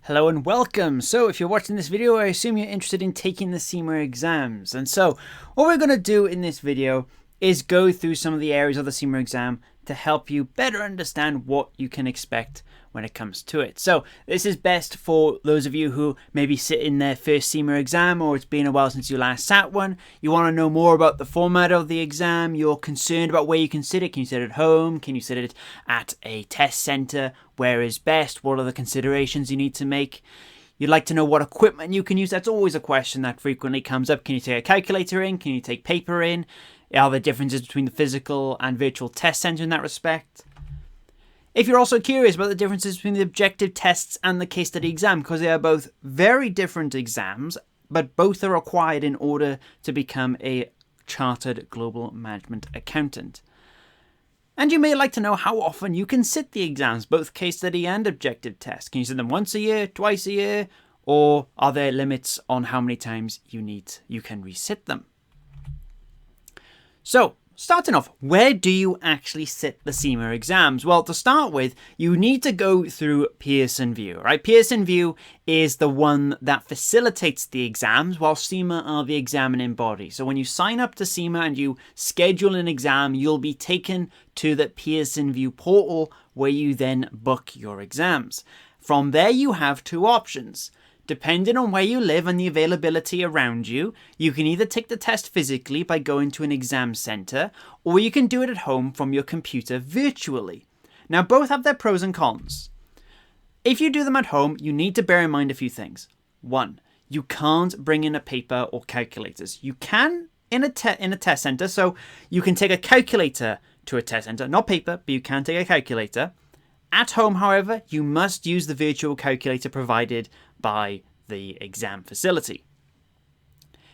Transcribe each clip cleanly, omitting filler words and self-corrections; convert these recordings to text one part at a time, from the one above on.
Hello and welcome. So if you're watching this video, I assume you're interested in taking the CIMA exams. And so what we're going to do in this video is go through some of the areas of the CIMA exam to help you better understand what you can expect when it comes to it. So this is best for those of you who maybe sit in their first CIMA exam, or it's been a while since you last sat one. You want to know more about the format of the exam. You're concerned about where you can sit it. Can you sit at home? Can you sit it at a test center? Where is best? What are the considerations you need to make? You'd like to know what equipment you can use. That's always a question that frequently comes up. Can you take a calculator in? Can you take paper in? Are there differences between the physical and virtual test center in that respect? If you're also curious about the differences between the objective tests and the case study exam, because they are both very different exams, but both are required in order to become a chartered global management accountant. And you may like to know how often you can sit the exams, both case study and objective tests. Can you sit them once a year, twice a year, or are there limits on how many times you can resit them? So, starting off, where do you actually sit the CIMA exams? Well, to start with, you need to go through Pearson VUE, right? Pearson VUE is the one that facilitates the exams, while CIMA are the examining body. So when you sign up to CIMA and you schedule an exam, you'll be taken to the Pearson VUE portal where you then book your exams. From there, you have two options. Depending on where you live and the availability around you, you can either take the test physically by going to an exam center, or you can do it at home from your computer virtually. Now, both have their pros and cons. If you do them at home, you need to bear in mind a few things. One, you can't bring in a paper or calculators. You can in a test center, so you can take a calculator to a test center, not paper, but you can take a calculator. At home, however, you must use the virtual calculator provided by the exam facility.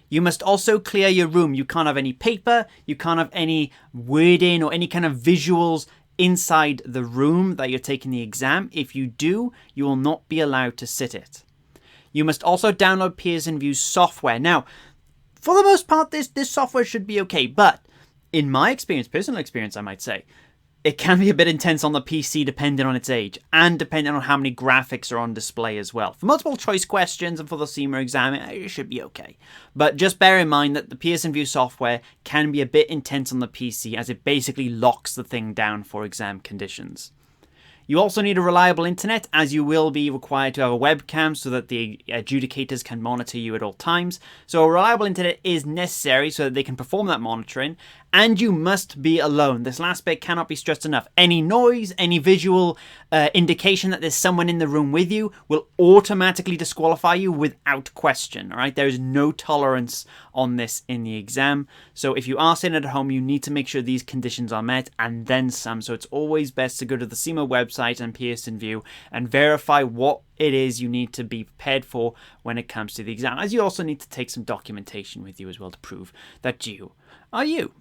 You must also clear your room. You can't have any paper, you can't have any wording or any kind of visuals inside the room that you're taking the exam. If you do, you will not be allowed to sit it. You must also download Pearson VUE software. Now, for the most part, this software should be okay, but in my experience, personal experience, I might say, it can be a bit intense on the PC depending on its age and depending on how many graphics are on display as well. For multiple choice questions and for the CIMA exam, it should be okay. But just bear in mind that the Pearson VUE software can be a bit intense on the PC as it basically locks the thing down for exam conditions. You also need a reliable internet, as you will be required to have a webcam so that the adjudicators can monitor you at all times. So a reliable internet is necessary so that they can perform that monitoring, and you must be alone. This last bit cannot be stressed enough. Any noise, any visual indication that there's someone in the room with you will automatically disqualify you without question. All right, there is no tolerance on this in the exam. So if you are sitting at home, you need to make sure these conditions are met and then some. So it's always best to go to the CIMA website and Pearson VUE and verify what it is you need to be prepared for when it comes to the exam. As you also need to take some documentation with you as well to prove that you are you.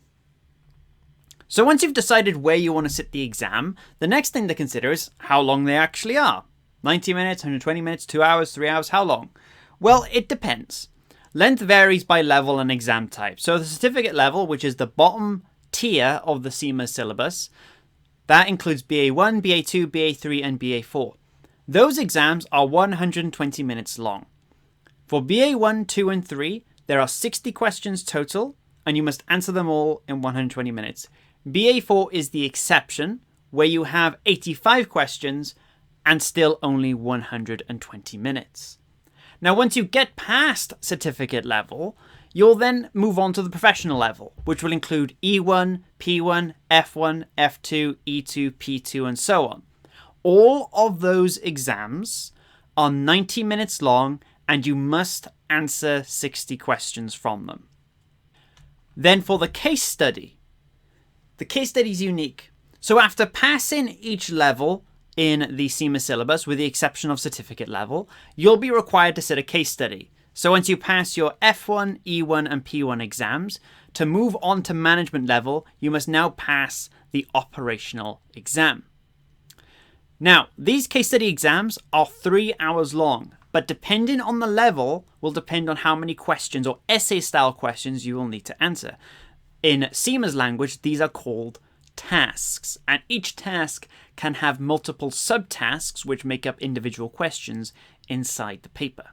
So once you've decided where you want to sit the exam, the next thing to consider is how long they actually are. 90 minutes, 120 minutes, 2 hours, 3 hours, how long? Well, it depends. Length varies by level and exam type. So the certificate level, which is the bottom tier of the CIMA syllabus, that includes BA1, BA2, BA3, and BA4. Those exams are 120 minutes long. For BA1, 2, and 3, there are 60 questions total, and you must answer them all in 120 minutes. BA4 is the exception, where you have 85 questions and still only 120 minutes. Now, once you get past certificate level, you'll then move on to the professional level, which will include E1, P1, F1, F2, E2, P2, and so on. All of those exams are 90 minutes long, and you must answer 60 questions from them. Then for the case study is unique. So after passing each level in the CIMA syllabus, with the exception of certificate level, you'll be required to sit a case study. So once you pass your F1, E1, and P1 exams, to move on to management level, you must now pass the operational exam. Now, these case study exams are 3 hours long, but depending on the level will depend on how many questions or essay style questions you will need to answer. In CIMA's language, these are called tasks, and each task can have multiple subtasks which make up individual questions inside the paper.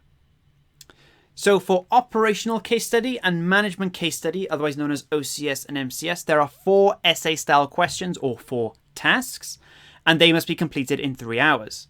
So for operational case study and management case study, otherwise known as OCS and MCS, there are 4 essay-style questions or 4 tasks, and they must be completed in 3 hours.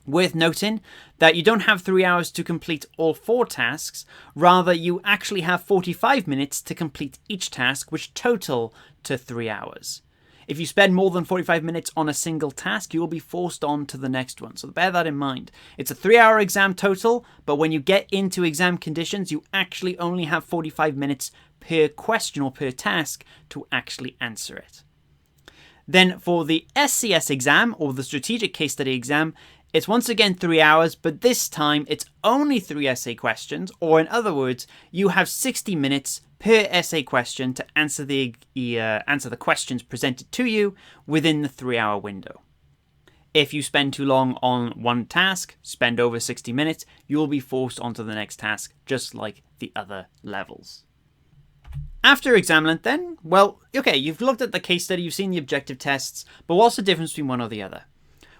Worth noting that you don't have 3 hours to complete all 4 tasks, rather you actually have 45 minutes to complete each task, which total to 3 hours. If you spend more than 45 minutes on a single task, you will be forced on to the next one. So bear that in mind. It's a 3-hour exam total, but when you get into exam conditions, you actually only have 45 minutes per question or per task to actually answer it. Then for the SCS exam, or the strategic case study exam, it's once again 3 hours, but this time it's only 3 essay questions, or in other words, you have 60 minutes per essay question to answer the questions presented to you within the 3-hour window. If you spend too long on one task, spend over 60 minutes, you will be forced onto the next task, just like the other levels. After exam length then, well, okay, you've looked at the case study, you've seen the objective tests, but what's the difference between one or the other?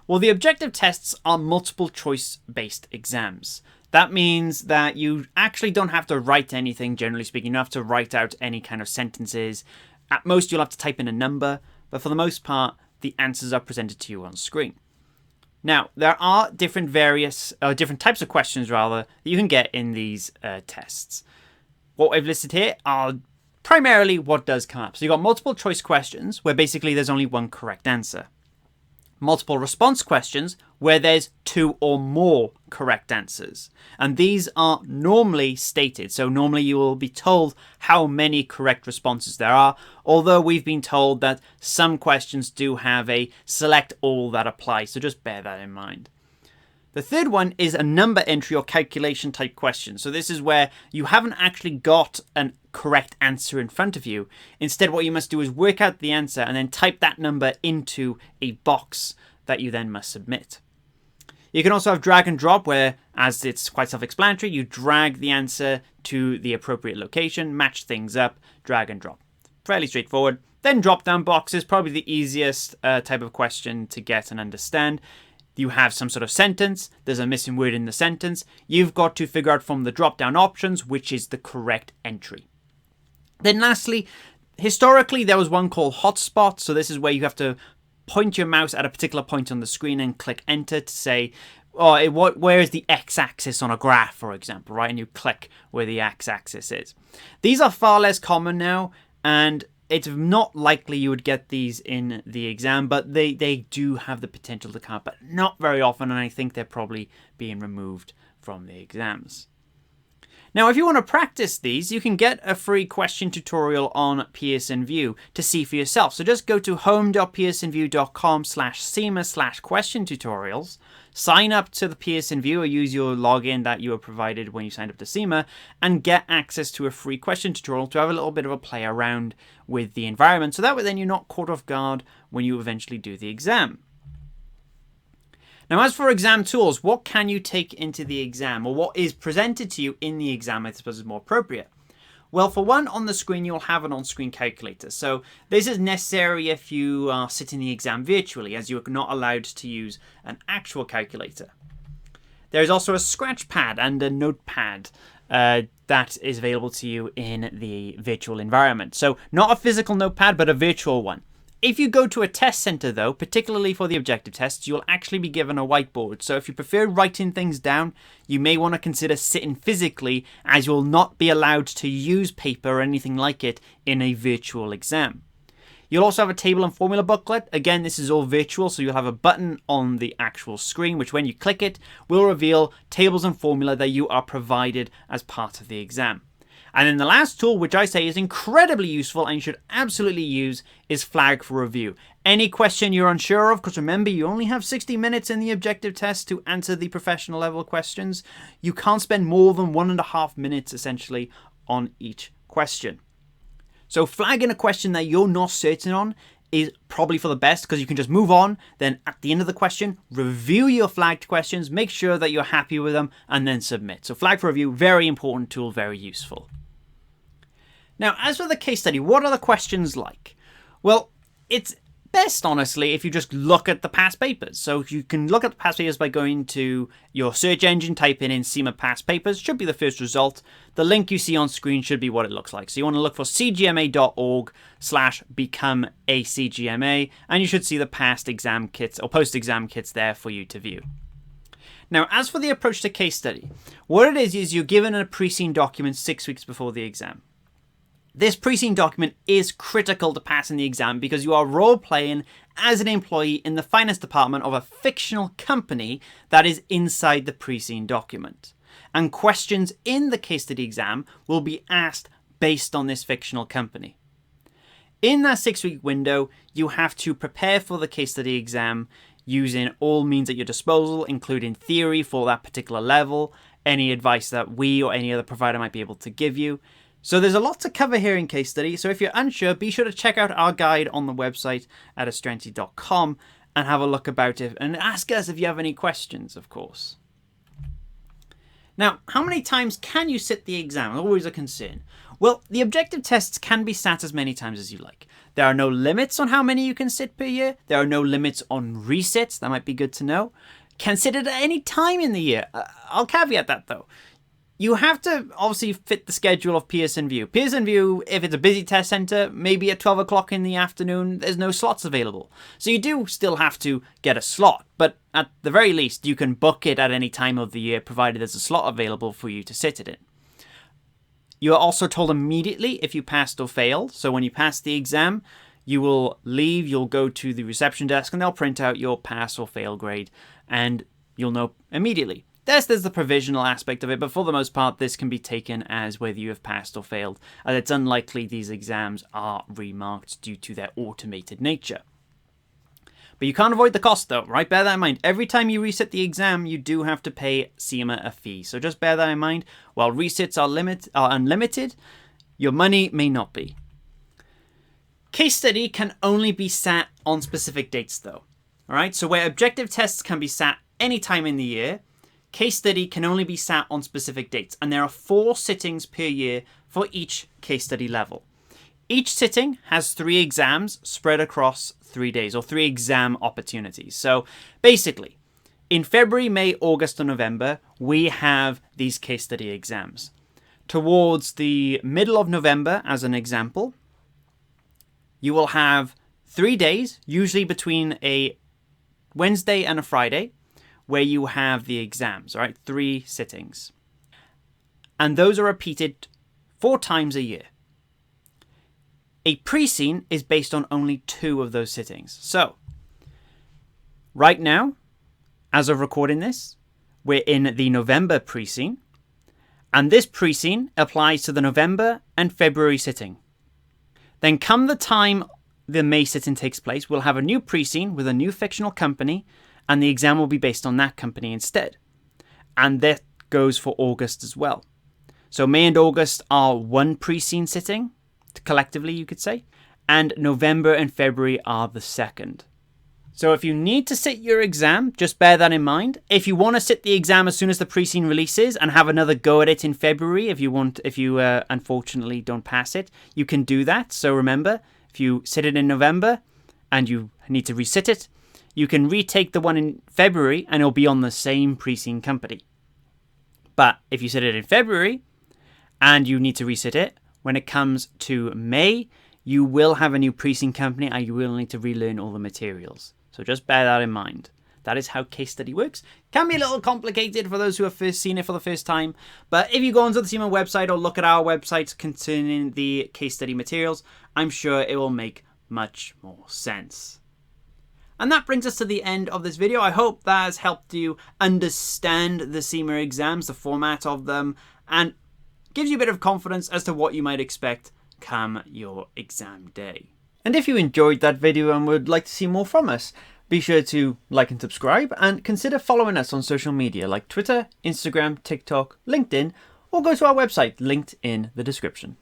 Well, the objective tests are multiple choice based exams. That means that you actually don't have to write anything, generally speaking. You don't have to write out any kind of sentences. At most, you'll have to type in a number, but for the most part, the answers are presented to you on screen. Now, there are different types of questions, that you can get in these tests. What I've listed here are primarily what does come up. So you've got multiple choice questions, where basically there's only one correct answer. Multiple response questions, where there's 2 or more correct answers. And these are normally stated. So normally you will be told how many correct responses there are, although we've been told that some questions do have a select all that apply. So just bear that in mind. The third one is a number entry or calculation type question. So this is where you haven't actually got an correct answer in front of you. Instead, what you must do is work out the answer and then type that number into a box that you then must submit. You can also have drag and drop, where, as it's quite self-explanatory, you drag the answer to the appropriate location, match things up, drag and drop. Fairly straightforward. Then drop-down boxes, probably the easiest type of question to get and understand. You have some sort of sentence, there's a missing word in the sentence, you've got to figure out from the drop-down options which is the correct entry. Then lastly, historically there was one called hotspot, so this is where you have to point your mouse at a particular point on the screen and click enter to say, where is the x-axis on a graph, for example, right? And you click where the x-axis is. These are far less common now, and it's not likely you would get these in the exam, but they do have the potential to come up, but not very often, and I think they're probably being removed from the exams. Now, if you want to practice these, you can get a free question tutorial on Pearson VUE to see for yourself. So just go to home.pearsonvue.com/CIMA/question tutorials, sign up to the Pearson VUE or use your login that you were provided when you signed up to CIMA, and get access to a free question tutorial to have a little bit of a play around with the environment. So that way then you're not caught off guard when you eventually do the exam. Now, as for exam tools, what can you take into the exam, or what is presented to you in the exam, I suppose, is more appropriate? Well, for one, on the screen, you'll have an on-screen calculator. So this is necessary if you are sitting the exam virtually, as you're not allowed to use an actual calculator. There's also a scratch pad and a notepad that is available to you in the virtual environment. So not a physical notepad, but a virtual one. If you go to a test center, though, particularly for the objective tests, you'll actually be given a whiteboard. So if you prefer writing things down, you may want to consider sitting physically, as you'll not be allowed to use paper or anything like it in a virtual exam. You'll also have a table and formula booklet. Again, this is all virtual, so you'll have a button on the actual screen, which when you click it, will reveal tables and formula that you are provided as part of the exam. And then the last tool, which I say is incredibly useful and you should absolutely use, is Flag for Review. Any question you're unsure of, because remember, you only have 60 minutes in the objective test to answer the professional level questions. You can't spend more than 1.5 minutes, essentially, on each question. So flagging a question that you're not certain on is probably for the best, because you can just move on. Then at the end of the question, review your flagged questions, make sure that you're happy with them, and then submit. So Flag for Review, very important tool, very useful. Now, as for the case study, what are the questions like? Well, it's best, honestly, if you just look at the past papers. So you can look at the past papers by going to your search engine, type in CIMA past papers, should be the first result. The link you see on screen should be what it looks like. So you want to look for cgma.org/become-a-CGMA, and you should see the past exam kits or post-exam kits there for you to view. Now, as for the approach to case study, what it is you're given a pre-seen document 6 weeks before the exam. This pre-seen document is critical to passing the exam because you are role-playing as an employee in the finance department of a fictional company that is inside the pre-seen document. And questions in the case study exam will be asked based on this fictional company. In that 6-week window, you have to prepare for the case study exam using all means at your disposal, including theory for that particular level, any advice that we or any other provider might be able to give you. So there's a lot to cover here in case study, so if you're unsure, be sure to check out our guide on the website at astranti.com and have a look about it, and ask us if you have any questions, of course. Now, how many times can you sit the exam? Always a concern. Well, the objective tests can be sat as many times as you like. There are no limits on how many you can sit per year. There are no limits on resits. That might be good to know. Can sit it at any time in the year. I'll caveat that though. You have to obviously fit the schedule of Pearson VUE. Pearson VUE, if it's a busy test centre, maybe at 12 o'clock in the afternoon, there's no slots available. So you do still have to get a slot, but at the very least, you can book it at any time of the year, provided there's a slot available for you to sit it in. You are also told immediately if you passed or failed. So when you pass the exam, you will leave, you'll go to the reception desk, and they'll print out your pass or fail grade, and you'll know immediately. There's the provisional aspect of it, but for the most part, this can be taken as whether you have passed or failed, and it's unlikely these exams are remarked due to their automated nature. But you can't avoid the cost though, right? Bear that in mind. Every time you reset the exam, you do have to pay CIMA a fee. So just bear that in mind. While resets are unlimited, your money may not be. Case study can only be sat on specific dates though. All right, so where objective tests can be sat any time in the year, case study can only be sat on specific dates, and there are 4 sittings per year for each case study level. Each sitting has 3 exams spread across 3 days, or 3 exam opportunities. So basically, in February, May, August, and November, we have these case study exams. Towards the middle of November, as an example, you will have 3 days, usually between a Wednesday and a Friday, where you have the exams, all right? 3 sittings. And those are repeated 4 times a year. A pre-seen is based on only 2 of those sittings. So, right now, as of recording this, we're in the November pre-seen, and this pre-seen applies to the November and February sitting. Then come the time the May sitting takes place, we'll have a new pre-seen with a new fictional company, and the exam will be based on that company instead. And that goes for August as well. So May and August are 1 pre-seen sitting, collectively you could say, and November and February are the 2nd. So if you need to sit your exam, just bear that in mind. If you want to sit the exam as soon as the pre-seen releases and have another go at it in February, if you unfortunately don't pass it, you can do that. So remember, if you sit it in November and you need to resit it, you can retake the one in February and it'll be on the same pre-seen company. But if you sit it in February and you need to resit it, when it comes to May, you will have a new pre-seen company and you will need to relearn all the materials. So just bear that in mind. That is how case study works. Can be a little complicated for those who have first seen it for the first time. But if you go onto the CIMA website or look at our website concerning the case study materials, I'm sure it will make much more sense. And that brings us to the end of this video. I hope that has helped you understand the CIMA exams, the format of them, and gives you a bit of confidence as to what you might expect come your exam day. And if you enjoyed that video and would like to see more from us, be sure to like and subscribe, and consider following us on social media like Twitter, Instagram, TikTok, LinkedIn, or go to our website linked in the description.